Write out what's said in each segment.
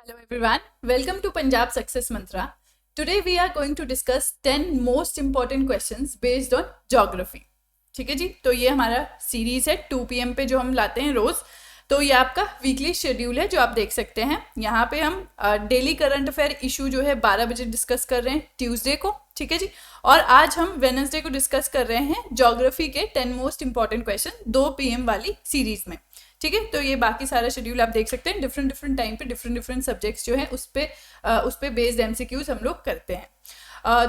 Hello everyone, welcome to Punjab Success Mantra. Today we are going to discuss 10 most important questions based on geography. ठीक है जी, तो ये हमारा series है 2 PM पे जो हम लाते हैं रोज. तो ये आपका वीकली शेड्यूल है जो आप देख सकते हैं. यहाँ पे हम डेली करंट अफेयर इशू जो है 12 बजे डिस्कस कर रहे हैं ट्यूसडे को. ठीक है जी, और आज हम वेडनेसडे को डिस्कस कर रहे हैं ज्योग्राफी के 10 मोस्ट इंपॉर्टेंट क्वेश्चन 2 PM वाली सीरीज में. ठीक है, तो ये बाकी सारा शेड्यूल आप देख सकते हैं. डिफरेंट टाइम पे डिफरेंट सब्जेक्ट्स जो है उस पे बेस्ड MCQs हम लोग करते हैं.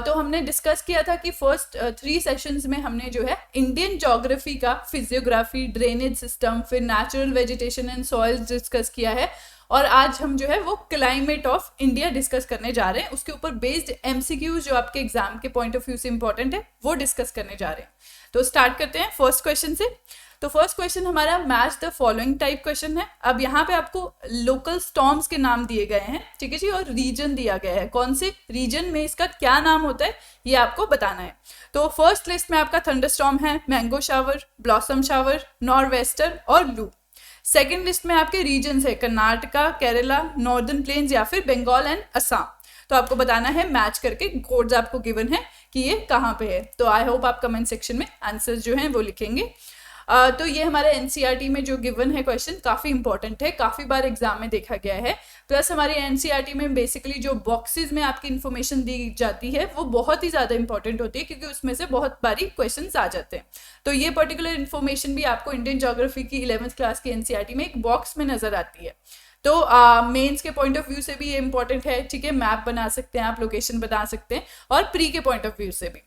तो हमने डिस्कस किया था कि फर्स्ट 3 सेशंस में हमने जो है इंडियन ज्योग्राफी का फिजियोग्राफी, ड्रेनेज सिस्टम, फिर natural vegetation and soils discuss किया है. और आज हम जो है वो क्लाइमेट ऑफ इंडिया डिस्कस करने जा रहे हैं. उसके ऊपर बेस्ड MCQs जो आपके एग्जाम के पॉइंट ऑफ व्यू से इंपॉर्टेंट है वो डिस्कस करने जा रहे हैं. तो स्टार्ट करते हैं फर्स्ट क्वेश्चन से. तो फर्स्ट क्वेश्चन हमारा match the following type question है. अब यहाँ पे आपको लोकल स्टॉर्म्स के नाम दिए गए हैं. ठीक है जी, और रीजन दिया गया है. कौन से रीजन में इसका क्या नाम होता है ये आपको बताना है. तो फर्स्ट लिस्ट में आपका थंडरस्टॉर्म है, मैंगो शावर, ब्लॉसम शावर, नॉरवेस्टर और लू. सेकेंड लिस्ट में आपके रीजन है कर्नाटका, केरला, नॉर्दर्न प्लेन्स या फिर बंगाल एंड असम. तो आपको बताना है मैच करके, कोड्स आपको गिवन है कि ये कहाँ पे है. तो आई होप आप कमेंट सेक्शन में आंसर जो है वो लिखेंगे. तो ये हमारे NCERT में जो गिवन है क्वेश्चन काफ़ी इंपॉर्टेंट है, काफ़ी बार एग्जाम में देखा गया है. प्लस हमारी NCERT में बेसिकली जो बॉक्सेस में आपकी इन्फॉर्मेशन दी जाती है वो बहुत ही ज़्यादा इंपॉर्टेंट होती है क्योंकि उसमें से बहुत बारी क्वेश्चंस आ जाते हैं. तो ये पर्टिकुलर इन्फॉर्मेशन भी आपको इंडियन ज्योग्राफी की 11th क्लास की NCERT में एक बॉक्स में नज़र आती है. तो मेंस के पॉइंट ऑफ व्यू से भी ये इंपॉर्टेंट है. ठीक है, मैप बना सकते हैं आप, लोकेशन बना सकते हैं, और प्री के पॉइंट ऑफ व्यू से भी.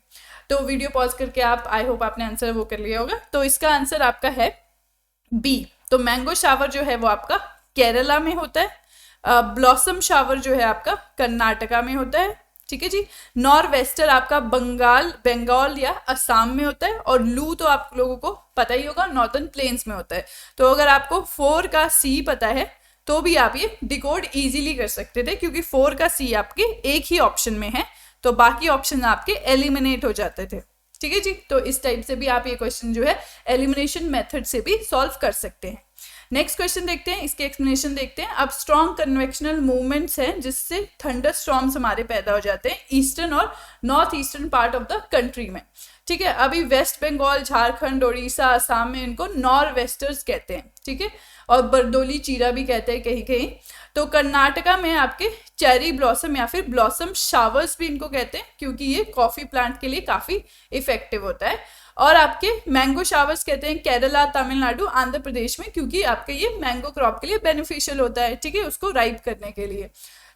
तो वीडियो पॉज करके आप, आई होप आपने आंसर वो कर लिया होगा. तो इसका आंसर आपका है बी. तो मैंगो शावर जो है वो आपका केरला में होता है. ब्लॉसम शावर जो है आपका कर्नाटका में होता है. ठीक है जी. नॉरवेस्टर आपका बंगाल या असम में होता है. और लू तो आप लोगों को पता ही होगा, नॉर्दर्न प्लेन्स में होता है. तो अगर आपको 4 का C पता है तो भी आप ये डिकोड इजीली कर सकते थे क्योंकि 4 का C आपके एक ही ऑप्शन में है, तो बाकी ऑप्शन आपके एलिमिनेट हो जाते थे. ठीक है जी. तो इस टाइप से भी आप ये क्वेश्चन जो है एलिमिनेशन मेथड से भी सॉल्व कर सकते हैं. नेक्स्ट क्वेश्चन देखते हैं, इसके एक्सप्लेनेशन देखते हैं. अब स्ट्रॉन्ग कन्वेक्शनल मूवमेंट्स हैं जिससे थंडर स्टॉर्म्स हमारे पैदा हो जाते हैं ईस्टर्न और north eastern part of the country में. ठीक है, अभी वेस्ट बंगाल, झारखंड, उड़ीसा, असम में इनको नॉर वेस्टर्स कहते हैं. ठीक है, और बरदोली चीरा भी कहते हैं कहीं कहीं. तो कर्नाटका में आपके चेरी ब्लॉसम या फिर ब्लॉसम शावर्स भी इनको कहते हैं क्योंकि ये कॉफी प्लांट के लिए काफ़ी इफेक्टिव होता है. और आपके मैंगो शावर्स कहते हैं केरला, तमिलनाडु, आंध्र प्रदेश में क्योंकि आपके ये मैंगो क्रॉप के लिए बेनिफिशियल होता है. ठीक है, उसको राइप करने के लिए.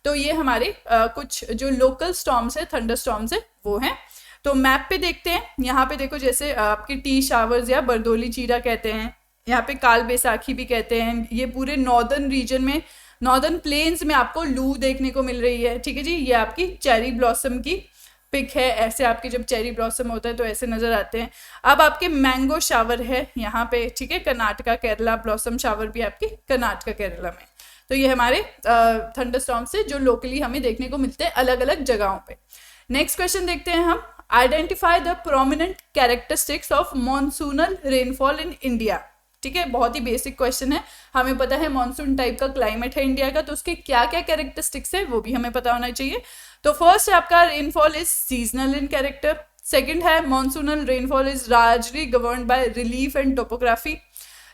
तो ये हमारे कुछ जो लोकल स्टॉर्म्स है, थंडर स्टॉर्म्स है वो हैं. तो मैप पे देखते हैं. यहाँ पे देखो, जैसे आपके टी शावर्स या बरदोली चीरा कहते हैं, यहाँ पे काल बैसाखी भी कहते हैं. ये पूरे नॉर्दर्न रीजन में, नॉर्दर्न प्लेन्स में आपको लू देखने को मिल रही है. ठीक है जी, ये आपकी चेरी ब्लॉसम की पिक है. ऐसे आपके जब चेरी ब्लॉसम होता है तो ऐसे नजर आते हैं. अब आपके मैंगो शावर है यहाँ पे. ठीक है, कर्नाटका, केरला, ब्लॉसम शावर भी आपके कर्नाटका, केरला में. तो ये हमारे थंडरस्टॉर्म से जो लोकली हमें देखने को मिलते हैं अलग अलग जगहों पे. नेक्स्ट क्वेश्चन देखते हैं हम. Identify the prominent characteristics of monsoonal rainfall in India. ठीक है, बहुत ही बेसिक क्वेश्चन है. हमें पता है मॉनसून टाइप का क्लाइमेट है इंडिया का, तो उसके क्या क्या कैरेक्टरिस्टिक्स है वो भी हमें पता होना चाहिए. तो फर्स्ट है आपका rainfall is seasonal in character. Second है monsoonal rainfall is largely governed by relief and topography.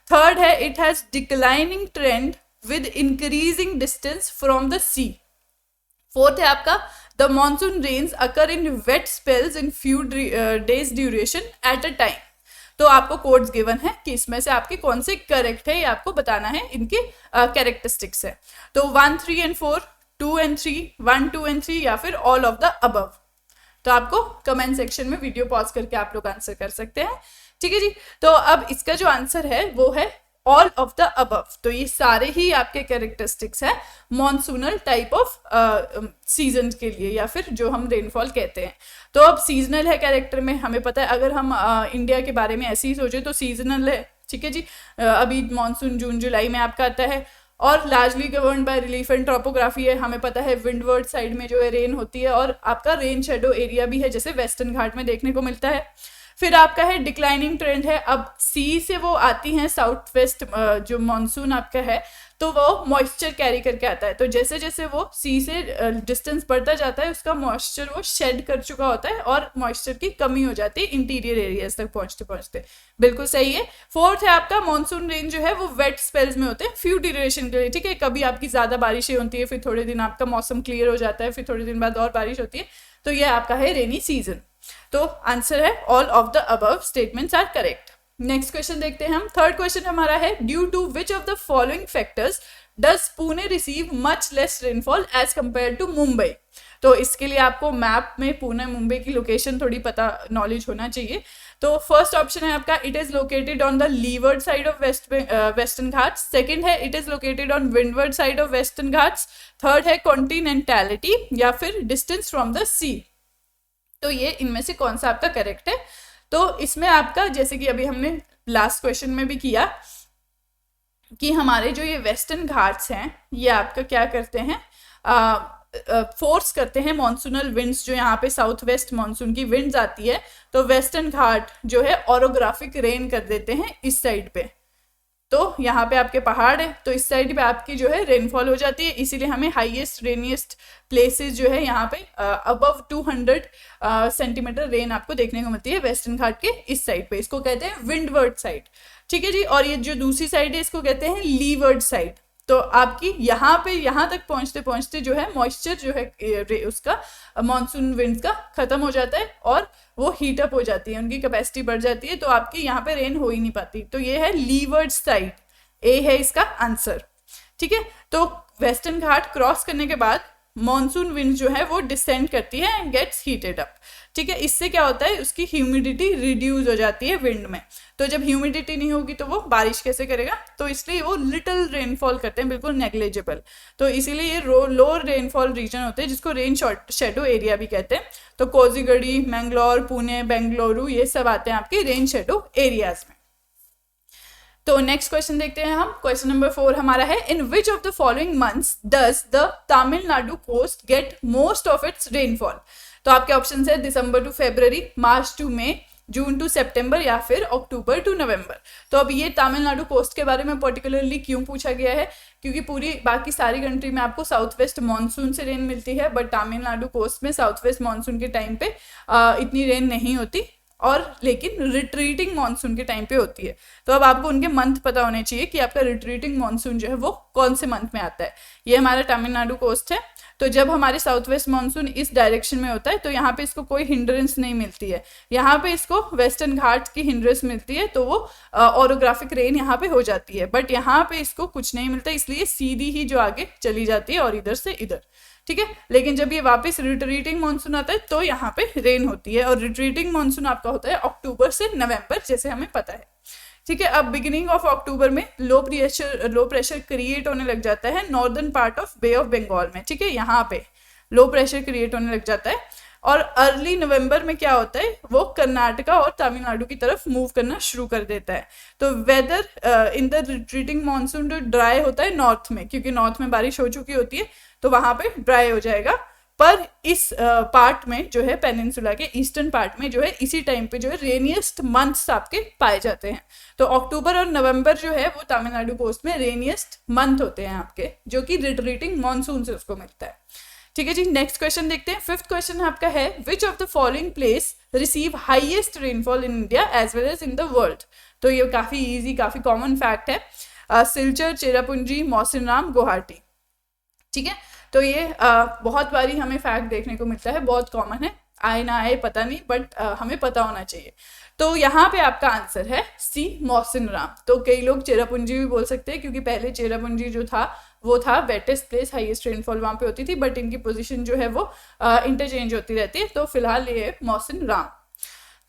Third है it has declining trend with increasing distance from the sea. Fourth है आपका the monsoon rains occur in wet spells in few days duration at a time. तो आपको codes given है कि इसमें से आपके कौन से करेक्ट है ये आपको बताना है. इनके कैरेक्टरिस्टिक्स है. तो 1, 3 and 4, 2 and 3, 1, 2 and 3 या फिर ऑल ऑफ द अबव. तो आपको कमेंट सेक्शन में वीडियो पॉज करके आप लोग आंसर कर सकते हैं. ठीक है जी. तो अब इसका जो आंसर है वो है ऑल ऑफ द अबव. तो ये सारे ही आपके कैरेक्टरिस्टिक्स है मॉनसूनल टाइप ऑफ सीजन के लिए या फिर जो हम रेनफॉल कहते हैं. तो अब सीजनल है कैरेक्टर में, हमें पता है अगर हम इंडिया के बारे में ऐसे ही सोचे तो सीजनल है. ठीक है जी. अभी मॉनसून जून जुलाई में आपका आता है और largely govern by relief and topography है. हमें पता है विंडवर्ड साइड में जो है रेन होती है और आपका रेन शेडो एरिया भी है जैसे वेस्टर्न घाट में देखने को मिलता है. फिर आपका है डिक्लाइनिंग ट्रेंड है, अब सी से वो आती हैं साउथ वेस्ट जो मानसून आपका है, तो वो मॉइस्चर कैरी करके आता है, तो जैसे जैसे वो सी से डिस्टेंस बढ़ता जाता है उसका मॉइस्चर वो शेड कर चुका होता है और मॉइस्चर की कमी हो जाती है इंटीरियर एरियाज तक पहुंचते पहुंचते। बिल्कुल सही है। फोर्थ है आपका मानसून रेन जो है वो वेट स्पेल्स में होते हैं फ्यू ड्यूरेशन के लिए, ठीक है, कभी आपकी ज़्यादा बारिशें होती है, फिर थोड़े दिन आपका मौसम क्लियर हो जाता है, फिर थोड़े दिन बाद और बारिश होती है, तो ये आपका है रेनी सीजन। तो आंसर है all of the above statements are correct. Next question देखते हैं हम। थर्ड क्वेश्चन हमारा है due to which of the following factors does Pune receive much less rainfall as compare to Mumbai. तो इसके लिए आपको मैप में पुणे मुंबई की लोकेशन थोड़ी पता नॉलेज होना चाहिए। तो फर्स्ट ऑप्शन है आपका it is located on the leeward side of Western Ghats, second है it is located on windward side of Western Ghats, third है कॉन्टिनेंटैलिटी या फिर डिस्टेंस फ्रॉम द सी। तो ये इनमें से कौन सा आपका करेक्ट है। तो इसमें आपका जैसे कि अभी हमने लास्ट क्वेश्चन में भी किया कि हमारे जो ये वेस्टर्न घाट्स हैं ये आपका क्या करते हैं, फोर्स करते हैं मॉनसूनल विंड्स, जो यहाँ पे साउथ वेस्ट मॉनसून की विंड्स आती है तो वेस्टर्न घाट जो है ऑरोग्राफिक रेन कर देते हैं इस साइड पे। तो यहाँ पे आपके पहाड़ है तो इस साइड पे आपकी जो है रेनफॉल हो जाती है, इसीलिए हमें हाईएस्ट रेनिएस्ट प्लेसेस जो है यहाँ पे अबव 200 सेंटीमीटर रेन आपको देखने को मिलती है वेस्टर्न घाट के इस साइड पे, इसको कहते हैं विंडवर्ड साइड, ठीक है जी। और ये जो दूसरी साइड है इसको कहते हैं लीवर्ड साइड। तो आपकी यहाँ पे यहाँ तक पहुँचते पहुँचते जो है मॉइस्चर जो है उसका मॉनसून विंड्स का खत्म हो जाता है और वो हीट अप हो जाती है, उनकी कैपेसिटी बढ़ जाती है, तो आपकी यहाँ पे रेन हो ही नहीं पाती। तो ये है लीवर्ड साइड, ए है इसका आंसर, ठीक है। तो वेस्टर्न घाट क्रॉस करने के बाद मॉनसून विंड जो है वो डिसेंड करती है एंड गेट्स हीटेड अप, ठीक है। इससे क्या होता है उसकी ह्यूमिडिटी रिड्यूस हो जाती है विंड में, तो जब ह्यूमिडिटी नहीं होगी तो वो बारिश कैसे करेगा, तो इसलिए वो लिटिल रेनफॉल करते हैं, बिल्कुल नेग्लिजिबल। तो इसीलिए ये लोअर रेनफॉल रीजन होते हैं जिसको रेन शेडो एरिया भी कहते हैं। तो कोजिगड़ी, मैंगलोर, पुणे, बेंगलुरु ये सब आते हैं आपके रेन शेडो एरियाज में। तो नेक्स्ट क्वेश्चन देखते हैं हम। क्वेश्चन नंबर 4 हमारा है in which of the following months does the Tamil Nadu coast get most of its rainfall. तो आपके ऑप्शन है December to February, March to May, June to September या फिर अक्टूबर टू नवंबर। तो अब ये तमिलनाडु कोस्ट के बारे में पर्टिकुलरली क्यों पूछा गया है, क्योंकि पूरी बाकी सारी कंट्री में आपको साउथ वेस्ट मानसून से रेन मिलती है, बट तमिलनाडु कोस्ट में साउथ वेस्ट मानसून के टाइम पे इतनी रेन नहीं होती और लेकिन रिट्रीटिंग मानसून के टाइम पे होती है। तो अब आपको उनके मंथ पता होने चाहिए कि आपका रिट्रीटिंग मानसून जो है वो कौन से मंथ में आता है। ये हमारा तमिलनाडु कोस्ट है, तो जब हमारे साउथ वेस्ट मानसून इस डायरेक्शन में होता है तो यहाँ पे इसको कोई हिंड्रेंस नहीं मिलती है, यहाँ पे इसको वेस्टर्न घाट की हिंड्रेंस मिलती है, तो वो ऑरोग्राफिक रेन यहाँ पे हो जाती है, बट यहाँ पे इसको कुछ नहीं मिलता, इसलिए सीधी ही जो आगे चली जाती है और इधर से इधर, ठीक है। लेकिन जब ये वापस रिट्रीटिंग मानसून आता है तो यहाँ पे रेन होती है, और रिट्रीटिंग मानसून आपका होता है अक्टूबर से नवंबर, जैसे हमें पता है, ठीक है। अब बिगिनिंग ऑफ अक्टूबर में लो प्रेशर क्रिएट होने लग जाता है northern part of Bay of Bengal में, ठीक है, यहाँ पे लो प्रेशर क्रिएट होने लग जाता है। और अर्ली नवंबर में क्या होता है वो कर्नाटका और तमिलनाडु की तरफ मूव करना शुरू कर देता है। तो weather in the retreating monsoon जो ड्राई होता है नॉर्थ में, क्योंकि नॉर्थ में बारिश हो चुकी होती है तो वहां पे ड्राई हो जाएगा, पर इस पार्ट में जो है पेनिनसुला के ईस्टर्न पार्ट में जो है इसी टाइम पे जो है रेनिएस्ट मंथ्स आपके पाए जाते हैं। तो अक्टूबर और नवंबर जो है वो तमिलनाडु कोस्ट में रेनिएस्ट मंथ होते हैं आपके, जो कि रिट्रीटिंग मानसून से उसको मिलता है, ठीक है जी। नेक्स्ट क्वेश्चन देखते हैं। फिफ्थ क्वेश्चन आपका है which of the following place receive highest rainfall in India as well as in the world. तो ये काफी इजी काफी कॉमन फैक्ट है, सिलचर, चेरापूंजी, मौसिनराम, गुवाहाटी, ठीक है। तो ये बहुत बारी हमें फैक्ट देखने को मिलता है, बहुत कॉमन है, आए ना आए पता नहीं, बट हमें पता होना चाहिए। तो यहाँ पे आपका आंसर है सी, मौसिनराम। तो कई लोग चेरापूंजी भी बोल सकते हैं क्योंकि पहले चेरापूंजी जो था वो था वेटेस्ट प्लेस, हाईएस्ट रेनफॉल वहाँ पे होती थी, बट इनकी पोजीशन जो है वो इंटरचेंज होती रहती है। तो फिलहाल ये है मौसिनराम।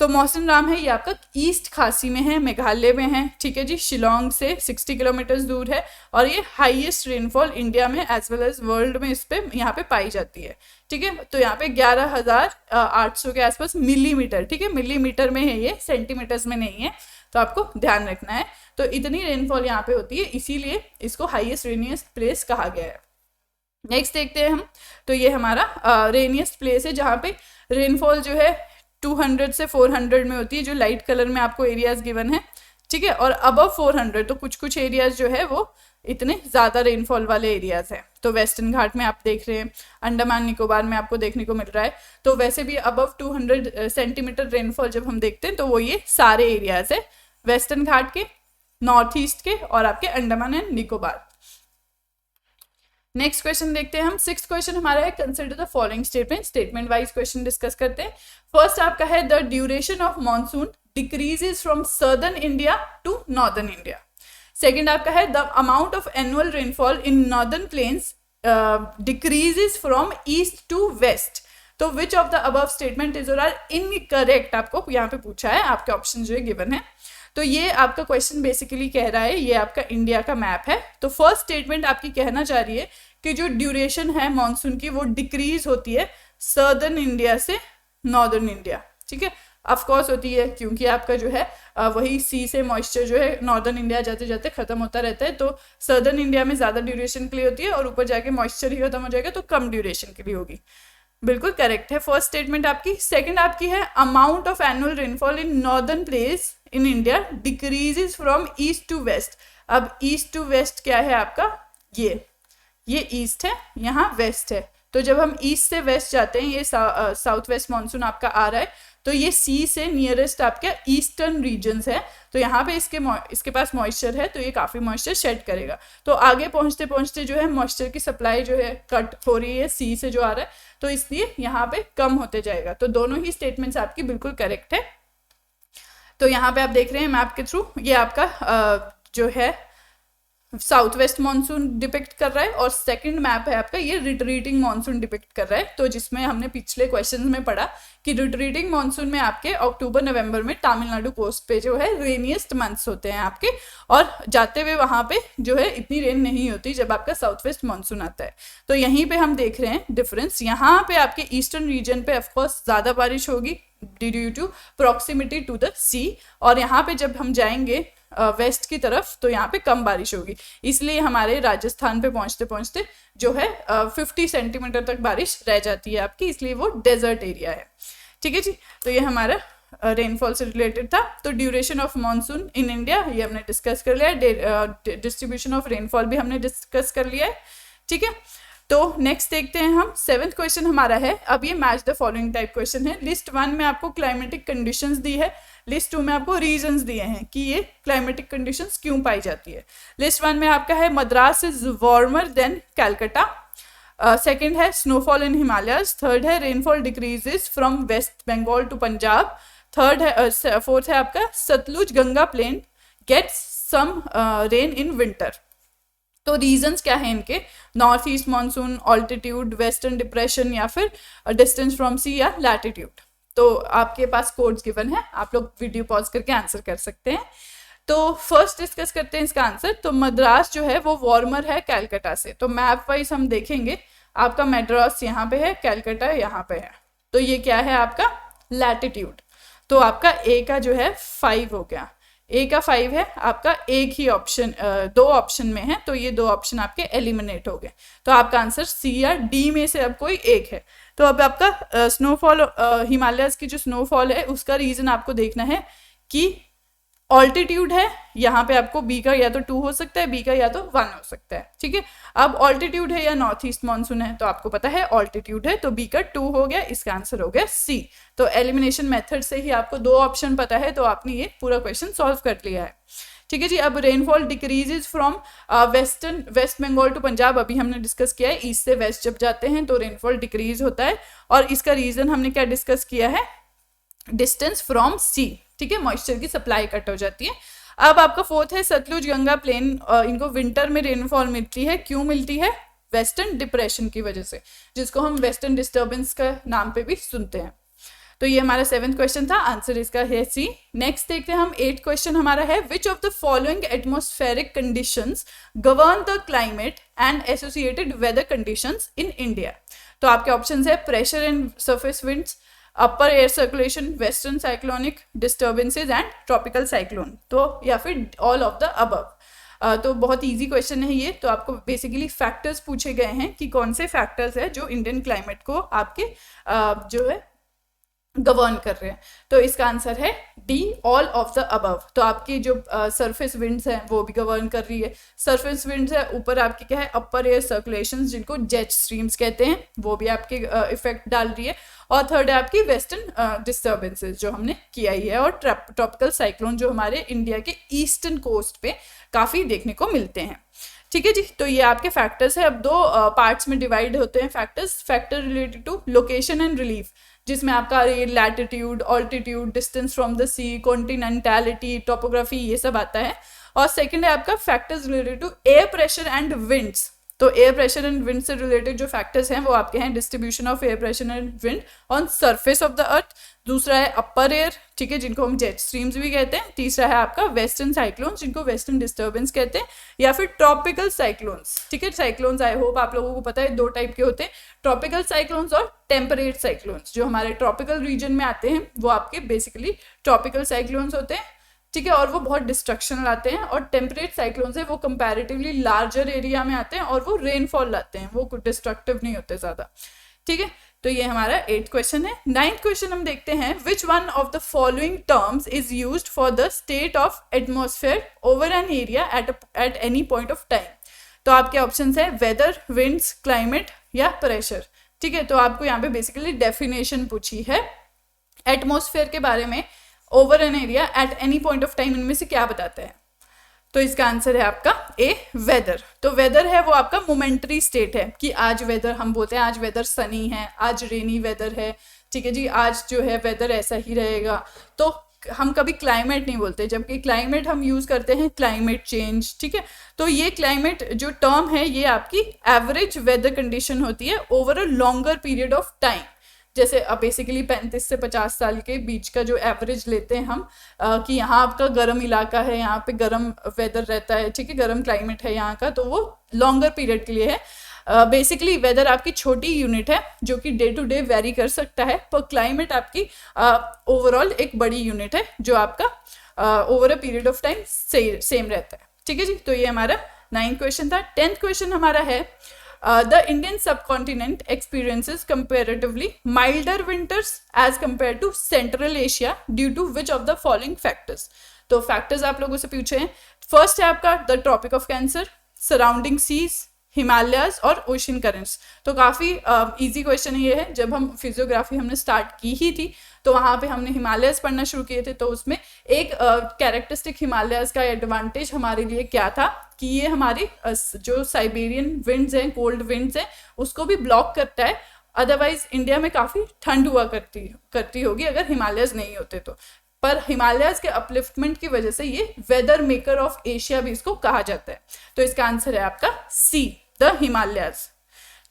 तो मौसिनराम है ये आपका ईस्ट खासी में है, मेघालय में है, ठीक है जी, शिलोंग से 60 किलोमीटर दूर है, और ये हाईएस्ट रेनफॉल इंडिया में एज वेल एज वर्ल्ड में इस पे यहाँ पे पाई जाती है, ठीक है। तो यहाँ पे 11,800 के आसपास मिलीमीटर, ठीक है, मिलीमीटर में है ये, सेंटीमीटर्स में नहीं है, तो आपको ध्यान रखना है। तो इतनी रेनफॉल यहाँ पे होती है, इसीलिए इसको हाईएस्ट रेनिएस्ट प्लेस कहा गया है। नेक्स्ट देखते हैं हम। तो ये हमारा रेनिएस्ट प्लेस है जहाँ पे रेनफॉल जो है 200 से 400 में होती है, जो लाइट कलर में आपको एरियाज गिवन है, ठीक है, और अबव 400 तो कुछ कुछ एरियाज जो है वो इतने ज़्यादा रेनफॉल वाले एरियाज हैं। तो वेस्टर्न घाट में आप देख रहे हैं, अंडमान निकोबार में आपको देखने को मिल रहा है। तो वैसे भी अबव 200 सेंटीमीटर रेनफॉल जब हम देखते हैं तो वो ये सारे एरियाज है वेस्टर्न घाट के, नॉर्थ ईस्ट के और आपके Andaman and Nicobar. Next question देखते हैं हम। 6th क्वेश्चन हमारा है, consider the following statement. Statement wise question discuss करते हैं। फर्स्ट आपका है, the duration of monsoon decreases from southern India to northern India. Second आपका है, the amount of annual rainfall in northern plains decreases from east to west. तो which of the above statement is और are incorrect, आपको यहाँ पे पूछा है, आपके ऑप्शन जो है गिवन है। तो ये आपका क्वेश्चन बेसिकली कह रहा है, ये आपका इंडिया का मैप है। तो फर्स्ट स्टेटमेंट आपकी कहना चाह रही है कि जो ड्यूरेशन है मॉनसून की वो डिक्रीज होती है सर्दर्न इंडिया से नॉर्दर्न इंडिया, ठीक है। ऑफ कोर्स होती है, क्योंकि आपका जो है वही सी से मॉइस्चर जो है नॉर्दर्न इंडिया जाते जाते खत्म होता रहता है, तो सर्दर्न इंडिया में ज़्यादा ड्यूरेशन के लिए होती है और ऊपर जाके मॉइस्चर ही खत्म हो जाएगा तो कम ड्यूरेशन के लिए होगी। बिल्कुल करेक्ट है फर्स्ट स्टेटमेंट आपकी। सेकंड आपकी है, amount of annual rainfall in northern place in India decreases from east to west. अब ईस्ट टू वेस्ट क्या है आपका, ये ईस्ट है, यहाँ वेस्ट है। तो जब हम ईस्ट से वेस्ट जाते हैं, ये साउथ वेस्ट मानसून आपका आ रहा है, तो ये सी से नियरेस्ट आपका ईस्टर्न रीजन्स है। तो यहाँ पे इसके पास मॉइस्चर है, तो ये काफ़ी मॉइस्चर शेड करेगा। तो आगे पहुँचते पहुँचते जो है मॉइस्चर की सप्लाई जो है कट हो रही है सी से जो आ रहा है, तो इसलिए यहाँ पे कम होते जाएगा। तो दोनों ही स्टेटमेंट्स आपकी बिल्कुल करेक्ट है। तो यहाँ पे आप देख रहे हैं मैप के थ्रू, ये आपका जो है साउथ वेस्ट मानसून डिपिक्ट कर रहा है और सेकंड मैप है आपका ये रिट्रीटिंग मानसून डिपिक्ट कर रहा है। तो जिसमें हमने पिछले क्वेश्चंस में पढ़ा कि रिट्रीटिंग मानसून में आपके अक्टूबर नवंबर में तमिलनाडु कोस्ट पे जो है रेनिएस्ट मंथ्स होते हैं आपके, और जाते हुए वहाँ पे जो है इतनी रेन नहीं होती जब आपका साउथ वेस्ट मानसून आता है। तो यहीं पे हम देख रहे हैं डिफरेंस, यहाँ पे आपके ईस्टर्न रीजन पे ऑफकोर्स ज़्यादा बारिश होगी due to proximity to the sea, और यहाँ पे जब हम जाएंगे वेस्ट की तरफ तो यहाँ पे कम बारिश होगी। इसलिए हमारे राजस्थान पे पहुँचते पहुँचते जो है 50 सेंटीमीटर तक बारिश रह जाती है आपकी, इसलिए वो डेजर्ट एरिया है, ठीक है जी। तो ये हमारा रेनफॉल से रिलेटेड था। तो duration of monsoon in India ये हमने डिस्कस कर लिया है, डिस्ट्रीब्यूशन ऑफ रेनफॉल भी हमने डिस्कस कर लिया है, ठीक है। तो नेक्स्ट देखते हैं हम। 7th क्वेश्चन हमारा है, अब ये match the following type question है। लिस्ट 1 में आपको क्लाइमेटिक कंडीशंस दी है, लिस्ट 2 में आपको रीजंस दिए हैं कि ये क्लाइमेटिक कंडीशंस क्यों पाई जाती है। लिस्ट 1 में आपका है, Madras is warmer than Calcutta. Second है, स्नोफॉल इन हिमालयस। थर्ड है, rainfall decreases from West Bengal to Punjab. Fourth है आपका, Sutlej Ganga plain gets some rain in winter. तो रीजंस क्या है इनके, north east monsoon, altitude, western depression या फिर डिस्टेंस फ्रॉम सी या लैटिट्यूड। तो आपके पास कोड्स गिवन है, आप लोग वीडियो पॉज करके आंसर कर सकते हैं। तो फर्स्ट डिस्कस करते हैं इसका आंसर। तो मद्रास जो है वो वार्मर है कैलकाटा से। तो मैप वाइज हम देखेंगे, आपका मद्रास यहाँ पे है, कैलकाटा यहाँ पे है, तो ये क्या है आपका लैटिट्यूड। तो आपका ए का जो है 5 हो गया, ए का 5 है आपका, एक ही ऑप्शन 2 ऑप्शन में है, तो ये 2 ऑप्शन आपके एलिमिनेट हो गए। तो आपका आंसर सी या डी में से अब कोई एक है। तो अब आपका स्नोफॉल, हिमालयस की जो स्नोफॉल है उसका रीजन आपको देखना है कि ऑल्टीट्यूड है, यहाँ पे आपको बी का या तो 2 हो सकता है, बी का या तो 1 हो सकता है, ठीक है। अब ऑल्टीट्यूड है या नॉर्थ ईस्ट मानसून है, तो आपको पता है ऑल्टीट्यूड है, तो बी का 2 हो गया, इसका आंसर हो गया सी। तो एलिमिनेशन मेथड से ही आपको 2 ऑप्शन पता है, तो आपने ये पूरा क्वेश्चन सॉल्व कर लिया है, ठीक है जी। अब rainfall decreases from West Bengal to Punjab, अभी हमने डिस्कस किया है, ईस्ट से वेस्ट जब जाते हैं तो रेनफॉल डिक्रीज होता है, और इसका रीजन हमने क्या डिस्कस किया है, डिस्टेंस फ्रॉम सी, ठीक है, मॉइस्चर की सप्लाई कट हो जाती है। अब आपका 4th है, सतलुज गंगा प्लेन, इनको विंटर में रेनफॉल मिलती है, क्यों मिलती है, वेस्टर्न डिप्रेशन की वजह से, जिसको हम वेस्टर्न डिस्टर्बेंस का नाम पे भी सुनते हैं। तो ये हमारा 7th क्वेश्चन था, आंसर इसका है सी। नेक्स्ट देखते हैं हम, 8th क्वेश्चन हमारा है, which of the following atmospheric conditions govern the climate and associated weather conditions in India. तो आपके ऑप्शंस है, pressure and surface winds, upper air circulation, western cyclonic disturbances and tropical cyclone, तो या फिर all of the above. तो बहुत easy question है ये। तो आपको बेसिकली फैक्टर्स पूछे गए हैं कि कौन से फैक्टर्स है जो इंडियन क्लाइमेट को आपके जो है गवर्न कर रहे हैं। तो इसका आंसर है D, all of the above. तो आपकी जो सरफेस विंड्स हैं वो भी गवर्न कर रही है। सरफेस विंड्स है, ऊपर आपकी क्या है, अपर एयर सर्कुलेशन जिनको जेट स्ट्रीम्स कहते हैं, वो भी आपके इफेक्ट डाल रही है। और थर्ड है आपकी वेस्टर्न डिस्टर्बेंसेज जो हमने किया ही है, और ट्रॉपिकल साइक्लोन जो हमारे इंडिया के ईस्टर्न कोस्ट पे काफ़ी देखने को मिलते हैं। ठीक है जी, तो ये आपके फैक्टर्स है। अब दो पार्ट्स में डिवाइड होते हैं factors. Factor related to location and relief, जिसमें आपका ये latitude, altitude, distance from the sea, continentality, topography, ये सब आता है। और सेकंड है आपका factors related to air pressure and winds. तो एयर प्रेशर एंड विंड से रिलेटेड जो फैक्टर्स हैं वो आपके हैं distribution of air pressure and wind on surface of the earth. दूसरा है अपर एयर, ठीक है, जिनको हम जेट स्ट्रीम्स भी कहते हैं। तीसरा है आपका वेस्टर्न साइक्लोन्स, जिनको वेस्टर्न डिस्टर्बेंस कहते हैं, या फिर ट्रॉपिकल साइक्लोन्स। ठीक है, साइक्लोन्स आई होप आप लोगों को पता है 2 टाइप के होते हैं, ट्रॉपिकल साइक्लोन्स और टेम्परेट साइक्लोन्स। जो हमारे ट्रॉपिकल रीजन में आते हैं वो आपके बेसिकली ट्रॉपिकल साइक्लोन्स होते हैं, ठीक है, और वो बहुत डिस्ट्रक्शन लाते हैं। और टेम्परेट साइक्लोन्स है वो कंपैरेटिवली लार्जर एरिया में आते हैं और वो रेनफॉल लाते हैं, वो डिस्ट्रक्टिव नहीं होते ज़्यादा। ठीक है, तो ये हमारा 8th क्वेश्चन है। 9th क्वेश्चन हम देखते हैं, which one of the following terms is used for the state of atmosphere over an area at any point of time. तो आपके ऑप्शंस है वेदर, विंड्स, क्लाइमेट या प्रेशर। ठीक है, तो आपको यहाँ पे बेसिकली डेफिनेशन पूछी है एटमॉस्फेयर के बारे में, over an area at any point of time, इनमें से क्या बताते हैं। तो इसका आंसर है आपका ए, वेदर। तो वेदर है वो आपका मोमेंटरी स्टेट है कि आज वेदर, हम बोलते हैं आज वेदर सनी है, आज रेनी वेदर है, ठीक है जी, आज जो है वेदर ऐसा ही रहेगा। तो हम कभी क्लाइमेट नहीं बोलते, जबकि क्लाइमेट हम यूज़ करते हैं क्लाइमेट चेंज। ठीक है, तो ये क्लाइमेट जो टर्म है ये आपकी एवरेज वेदर कंडीशन होती है over a longer period of time. जैसे अब बेसिकली 35 से 50 साल के बीच का जो एवरेज लेते हैं हम, कि यहाँ आपका गर्म इलाका है, यहाँ पे गर्म वेदर रहता है, ठीक है, गर्म क्लाइमेट है यहाँ का, तो वो लॉन्गर पीरियड के लिए है। बेसिकली वेदर आपकी छोटी यूनिट है जो कि डे टू डे वेरी कर सकता है, पर क्लाइमेट आपकी ओवरऑल एक बड़ी यूनिट है जो आपका over a period of time same रहता है। ठीक है जी, तो ये हमारा 9th क्वेश्चन था। 10th क्वेश्चन हमारा है, the Indian subcontinent experiences comparatively milder winters as compared to Central Asia due to which of the following factors। तो factors आप लोगों से पूछे हैं। फर्स्ट है आपका the tropic of cancer, surrounding seas, Himalayas और ओशन करेंट्स। तो काफ़ी इजी क्वेश्चन ये है। जब हम फिजियोग्राफी हमने स्टार्ट की ही थी तो वहाँ पे हमने हिमालयाज पढ़ना शुरू किए थे, तो उसमें एक कैरेक्टरिस्टिक हिमालयाज का एडवांटेज हमारे लिए क्या था कि ये हमारी जो साइबेरियन विंड्स हैं, कोल्ड विंड्स हैं, उसको भी ब्लॉक करता है। अदरवाइज इंडिया में काफ़ी ठंड हुआ करती होगी अगर हिमालयाज नहीं होते तो, पर हिमालयाज के अपलिफ्टमेंट की वजह से ये वेदर मेकर ऑफ एशिया भी इसको कहा जाता है। तो इसका आंसर है आपका सी, द हिमालयाज।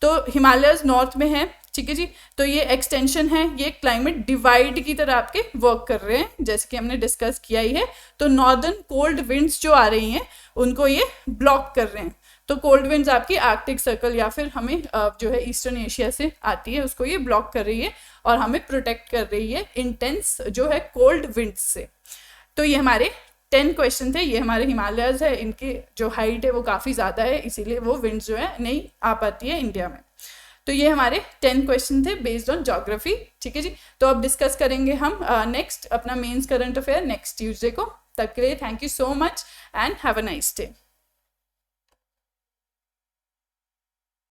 तो हिमालयाज नॉर्थ में है, ठीक है जी, तो ये एक्सटेंशन है, ये क्लाइमेट डिवाइड की तरह आपके वर्क कर रहे हैं, जैसे कि हमने डिस्कस किया ही है। तो नॉर्दर्न कोल्ड विंड्स जो आ रही हैं उनको ये ब्लॉक कर रहे हैं। तो कोल्ड विंड्स आपकी आर्कटिक सर्कल या फिर हमें जो है ईस्टर्न एशिया से आती है, उसको ये ब्लॉक कर रही है और हमें प्रोटेक्ट कर रही है इंटेंस जो है कोल्ड विंड्स से। तो ये हमारे 10 क्वेश्चन थे। ये हमारे हिमालयाज है, इनकी जो हाइट है वो काफ़ी ज़्यादा है, इसीलिए वो विंड्स जो है नहीं आ पाती है इंडिया में। तो ये हमारे 10 क्वेश्चन थे बेस्ड ऑन ज्योग्राफी। ठीक है जी, तो अब डिस्कस करेंगे हम नेक्स्ट अपना mains current affair next Tuesday को। तब के लिए thank you so much and have a nice day.